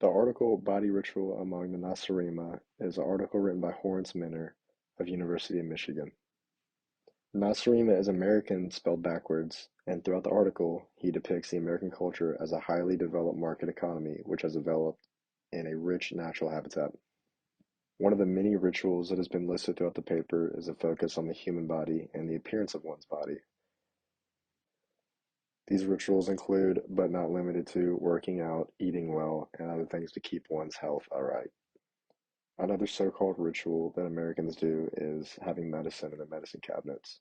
The article "Body Ritual Among the Nacirema" is an article written by Horace Minter of University of Michigan. Nacirema is American spelled backwards, and throughout the article, he depicts the American culture as a highly developed market economy which has developed in a rich natural habitat. One of the many rituals that has been listed throughout the paper is a focus on the human body and the appearance of one's body. These rituals include, but not limited to, working out, eating well, and other things to keep one's health alright. Another so-called ritual that Americans do is having medicine in their medicine cabinets.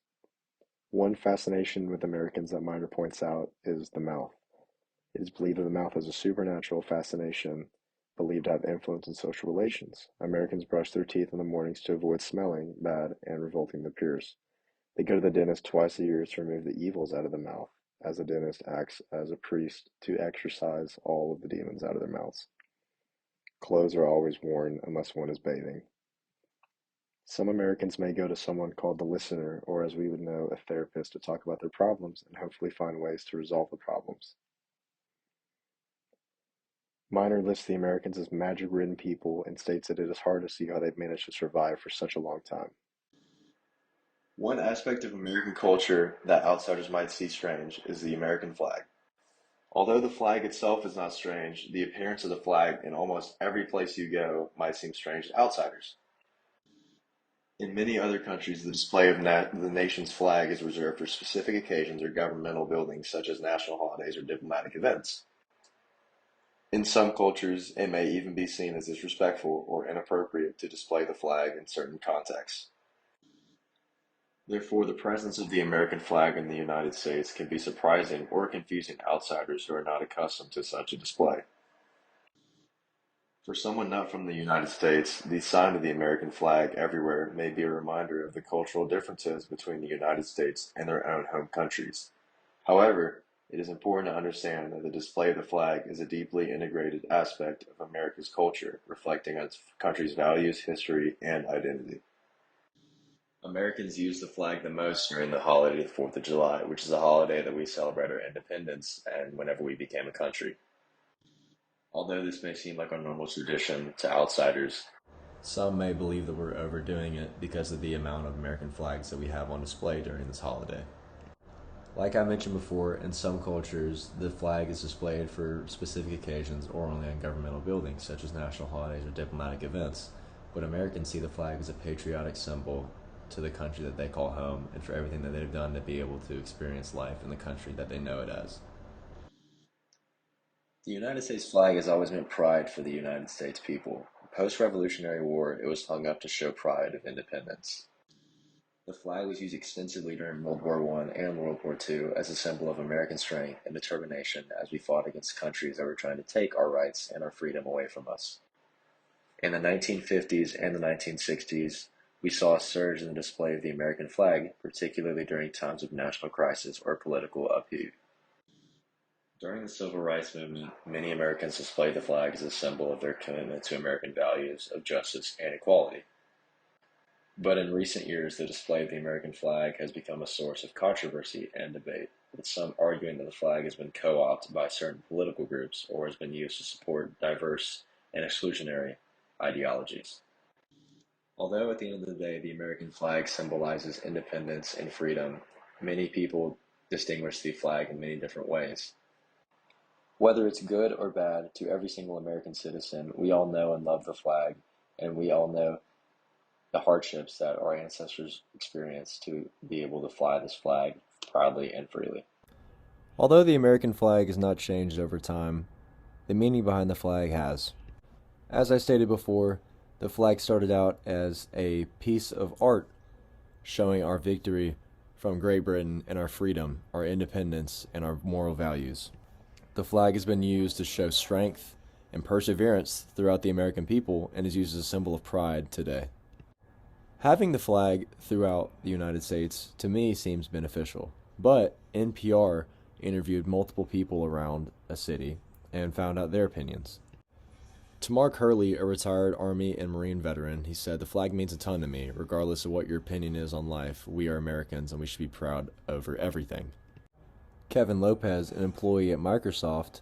One fascination with Americans that Miner points out is the mouth. It is believed that the mouth has a supernatural fascination, believed to have influence in social relations. Americans brush their teeth in the mornings to avoid smelling bad and revolting their peers. They go to the dentist twice a year to remove the evils out of the mouth, as the dentist acts as a priest to exorcise all of the demons out of their mouths. Clothes are always worn unless one is bathing. Some Americans may go to someone called the listener, or as we would know, a therapist, to talk about their problems and hopefully find ways to resolve the problems. Miner lists the Americans as magic-ridden people and states that it is hard to see how they've managed to survive for such a long time. One aspect of American culture that outsiders might see strange is the American flag. Although the flag itself is not strange, the appearance of the flag in almost every place you go might seem strange to outsiders. In many other countries, the display of the nation's flag is reserved for specific occasions or governmental buildings such as national holidays or diplomatic events. In some cultures, it may even be seen as disrespectful or inappropriate to display the flag in certain contexts. Therefore, the presence of the American flag in the United States can be surprising or confusing to outsiders who are not accustomed to such a display. For someone not from the United States, the sign of the American flag everywhere may be a reminder of the cultural differences between the United States and their own home countries. However, it is important to understand that the display of the flag is a deeply integrated aspect of America's culture, reflecting its country's values, history, and identity. Americans use the flag the most during the holiday of the 4th of July, which is a holiday that we celebrate our independence and whenever we became a country. Although this may seem like a normal tradition to outsiders, some may believe that we're overdoing it because of the amount of American flags that we have on display during this holiday. Like I mentioned before, in some cultures, the flag is displayed for specific occasions or only on governmental buildings, such as national holidays or diplomatic events. But Americans see the flag as a patriotic symbol to the country that they call home and for everything that they've done to be able to experience life in the country that they know it as. The United States flag has always meant pride for the United States people. Post-Revolutionary War, it was hung up to show pride of independence. The flag was used extensively during World War I and World War II as a symbol of American strength and determination as we fought against countries that were trying to take our rights and our freedom away from us. In the 1950s and the 1960s, we saw a surge in the display of the American flag, particularly during times of national crisis or political upheaval. During the Civil Rights Movement, many Americans displayed the flag as a symbol of their commitment to American values of justice and equality. But in recent years, the display of the American flag has become a source of controversy and debate, with some arguing that the flag has been co-opted by certain political groups or has been used to support diverse and exclusionary ideologies. Although at the end of the day the American flag symbolizes independence and freedom, many people distinguish the flag in many different ways. Whether it's good or bad, to every single American citizen, we all know and love the flag, and we all know the hardships that our ancestors experienced to be able to fly this flag proudly and freely. Although the American flag has not changed over time, the meaning behind the flag has. As I stated before, the flag started out as a piece of art showing our victory from Great Britain and our freedom, our independence, and our moral values. The flag has been used to show strength and perseverance throughout the American people and is used as a symbol of pride today. Having the flag throughout the United States, to me, seems beneficial. But NPR interviewed multiple people around a city and found out their opinions. To Mark Hurley, a retired Army and Marine veteran, he said, "The flag means a ton to me. Regardless of what your opinion is on life, we are Americans and we should be proud over everything." Kevin Lopez, an employee at Microsoft,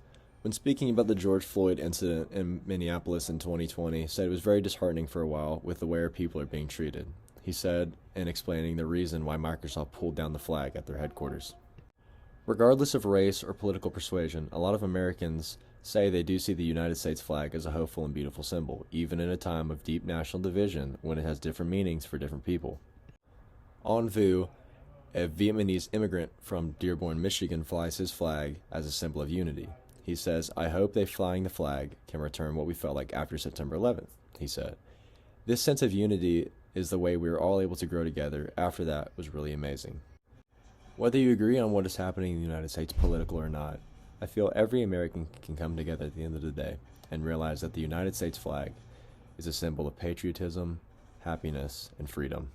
when speaking about the George Floyd incident in Minneapolis in 2020, said it was very disheartening for a while with the way our people are being treated. He said, in explaining the reason why Microsoft pulled down the flag at their headquarters. Regardless of race or political persuasion, a lot of Americans say they do see the United States flag as a hopeful and beautiful symbol, even in a time of deep national division when it has different meanings for different people. An Vu, a Vietnamese immigrant from Dearborn, Michigan, flies his flag as a symbol of unity. He says, "I hope they flying the flag can return what we felt like after September 11th, he said. This sense of unity is the way we were all able to grow together after that was really amazing. Whether you agree on what is happening in the United States, political or not, I feel every American can come together at the end of the day and realize that the United States flag is a symbol of patriotism, happiness, and freedom."